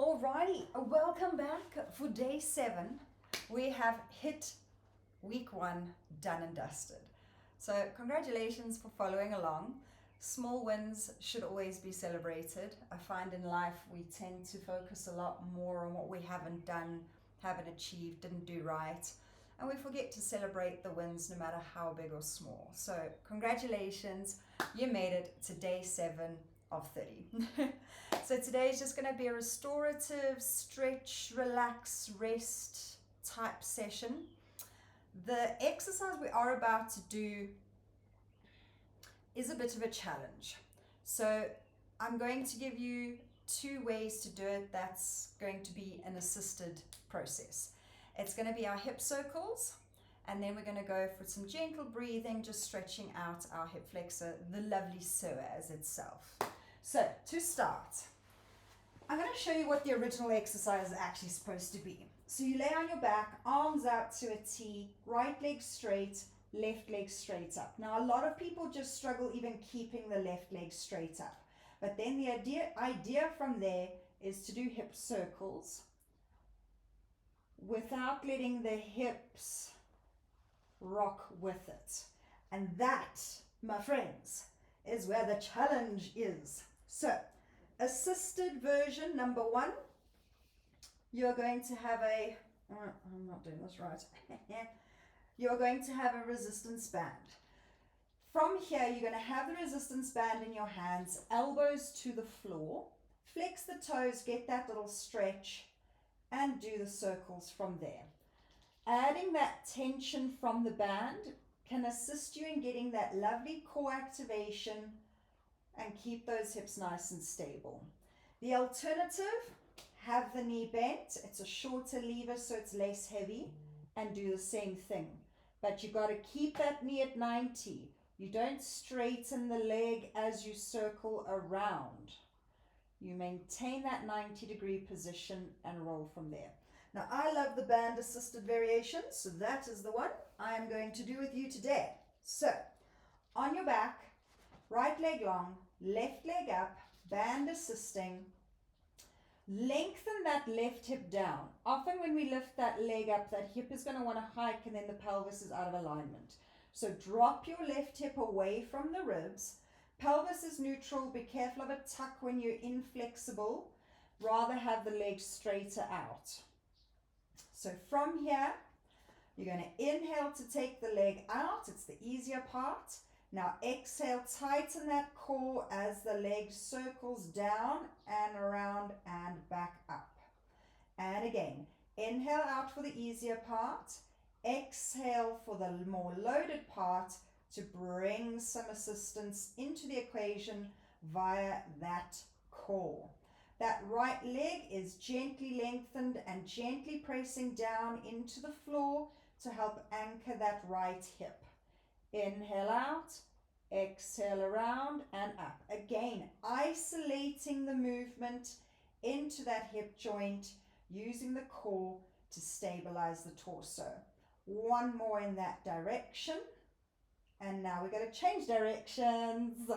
Alrighty, welcome back for day 7. We have hit week 1 done and dusted. So congratulations for following along. Small wins should always be celebrated. I find in life we tend to focus a lot more on what we haven't done, haven't achieved, didn't do right. And we forget to celebrate the wins no matter how big or small. So congratulations, you made it to day 7 of 30. So today is just going to be a restorative stretch, relax, rest type session. The exercise we are about to do is a bit of a challenge. So I'm going to give you 2 ways to do it. That's going to be an assisted process. It's going to be our hip circles, and then we're going to go for some gentle breathing, just stretching out our hip flexor, the lovely psoas itself. So to start, I'm going to show you what the original exercise is actually supposed to be. So you lay on your back, arms out to a T, right leg straight, left leg straight up. Now a lot of people just struggle even keeping the left leg straight up. But then the idea from there is to do hip circles without letting the hips rock with it. And that, my friends, is where the challenge is. So, assisted version number 1, you're going to have I'm not doing this right. You're going to have a resistance band. From here, you're going to have the resistance band in your hands, elbows to the floor, flex the toes, get that little stretch, and do the circles from there. Adding that tension from the band can assist you in getting that lovely core activation and keep those hips nice and stable. The alternative, have the knee bent. It's a shorter lever so it's less heavy, and do the same thing. But you've got to keep that knee at 90. You don't straighten the leg as you circle around. You maintain that 90-degree position and roll from there. Now I love the band assisted variation, so that is the one I am going to do with you today. So on your back, right leg long, left leg up, band assisting. Lengthen that left hip down. Often when we lift that leg up, that hip is going to want to hike and then the pelvis is out of alignment. So drop your left hip away from the ribs. Pelvis is neutral. Be careful of a tuck when you're inflexible. Rather have the leg straighter out. So from here, you're going to inhale to take the leg out. It's the easier part. Now exhale, tighten that core as the leg circles down and around and back up. And again, inhale out for the easier part. Exhale for the more loaded part to bring some assistance into the equation via that core. That right leg is gently lengthened and gently pressing down into the floor to help anchor that right hip. Inhale out, exhale around and up. Again, isolating the movement into that hip joint, using the core to stabilize the torso. One more in that direction. And now we're going to change directions.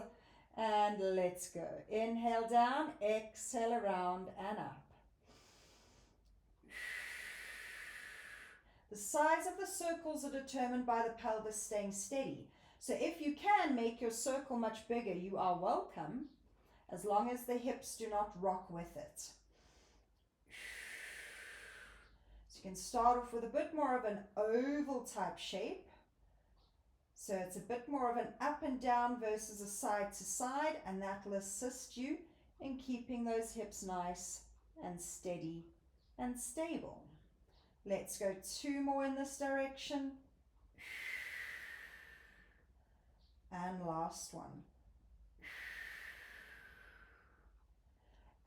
And let's go. Inhale down, exhale around and up. The size of the circles are determined by the pelvis staying steady. So if you can make your circle much bigger, you are welcome, as long as the hips do not rock with it. So you can start off with a bit more of an oval type shape. So it's a bit more of an up and down versus a side to side, and that will assist you in keeping those hips nice and steady and stable. Let's go 2 more in this direction. And last one.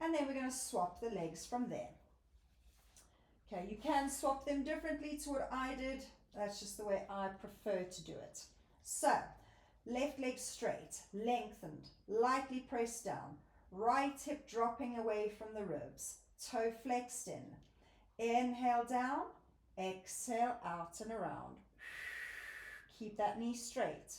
And then we're going to swap the legs from there. Okay, you can swap them differently to what I did. That's just the way I prefer to do it. So, left leg straight, lengthened, lightly pressed down. Right hip dropping away from the ribs. Toe flexed in. Inhale down, exhale out and around. Keep that knee straight.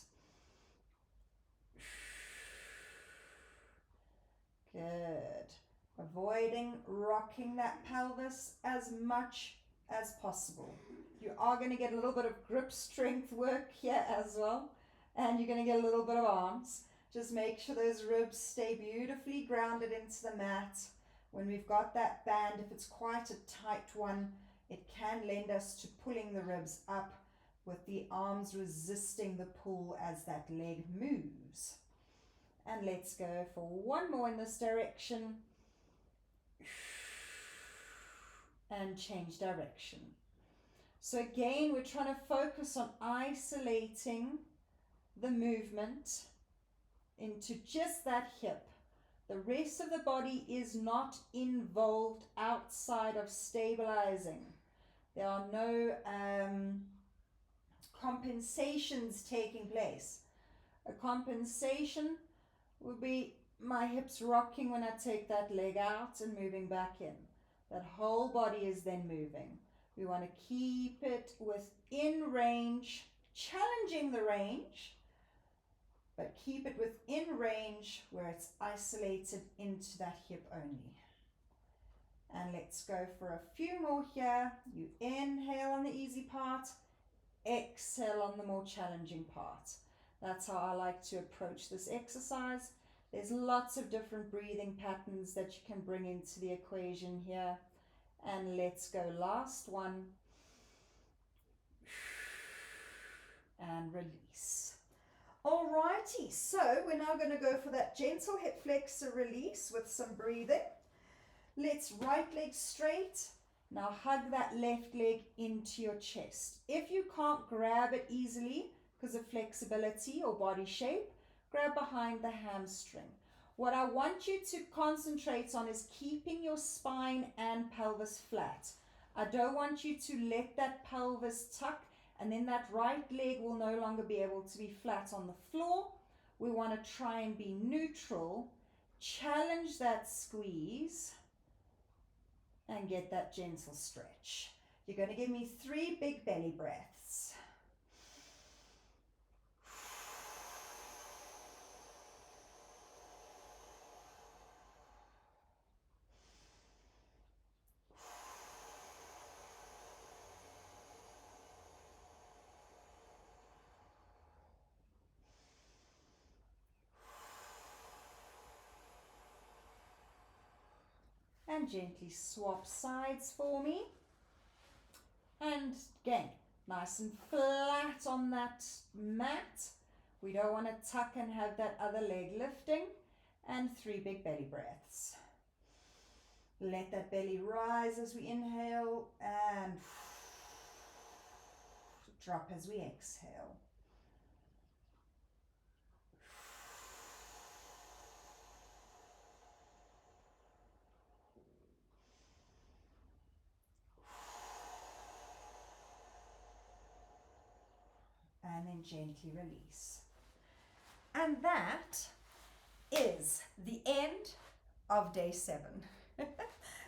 Good. avoiding rocking that pelvis as much as possible. You are going to get a little bit of grip strength work here as well, and you're going to get a little bit of arms. Just make sure those ribs stay beautifully grounded into the mat. When we've got that band, if it's quite a tight one, it can lend us to pulling the ribs up with the arms resisting the pull as that leg moves. And let's go for one more in this direction. And change direction. So again, we're trying to focus on isolating the movement into just that hip. The rest of the body is not involved outside of stabilizing. There are no compensations taking place. A compensation would be my hips rocking when I take that leg out and moving back in. That whole body is then moving. We want to keep it within range, challenging the range, but keep it within range where it's isolated into that hip only. And let's go for a few more here. You inhale on the easy part, exhale on the more challenging part. That's how I like to approach this exercise. There's lots of different breathing patterns that you can bring into the equation here. And let's go last one. And release. Alrighty, so we're now going to go for that gentle hip flexor release with some breathing. Let's right leg straight. Now hug that left leg into your chest. If you can't grab it easily because of flexibility or body shape, grab behind the hamstring. What I want you to concentrate on is keeping your spine and pelvis flat. I don't want you to let that pelvis tuck and then that right leg will no longer be able to be flat on the floor. We want to try and be neutral, challenge that squeeze, and get that gentle stretch. You're going to give me 3 big belly breaths. And gently swap sides for me. And again, nice and flat on that mat. We don't want to tuck and have that other leg lifting. And 3 big belly breaths. Let that belly rise as we inhale and drop as we exhale. And then gently release. And that is the end of day 7.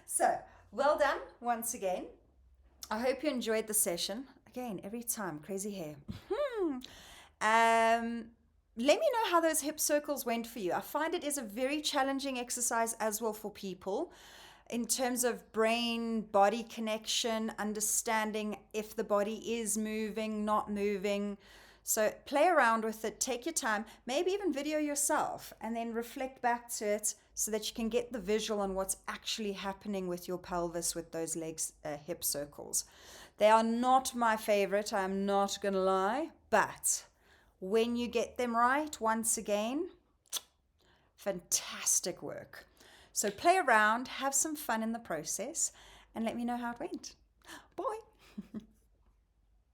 So, well done once again. I hope you enjoyed the session. Again, every time, crazy hair. Let me know how those hip circles went for you. I find it is a very challenging exercise as well for people in terms of brain-body connection, understanding if the body is moving, not moving. So play around with it, take your time, maybe even video yourself and then reflect back to it so that you can get the visual on what's actually happening with your pelvis with those legs, hip circles. They are not my favorite, I'm not going to lie, but when you get them right, once again, fantastic work. So play around, have some fun in the process, and let me know how it went. Bye.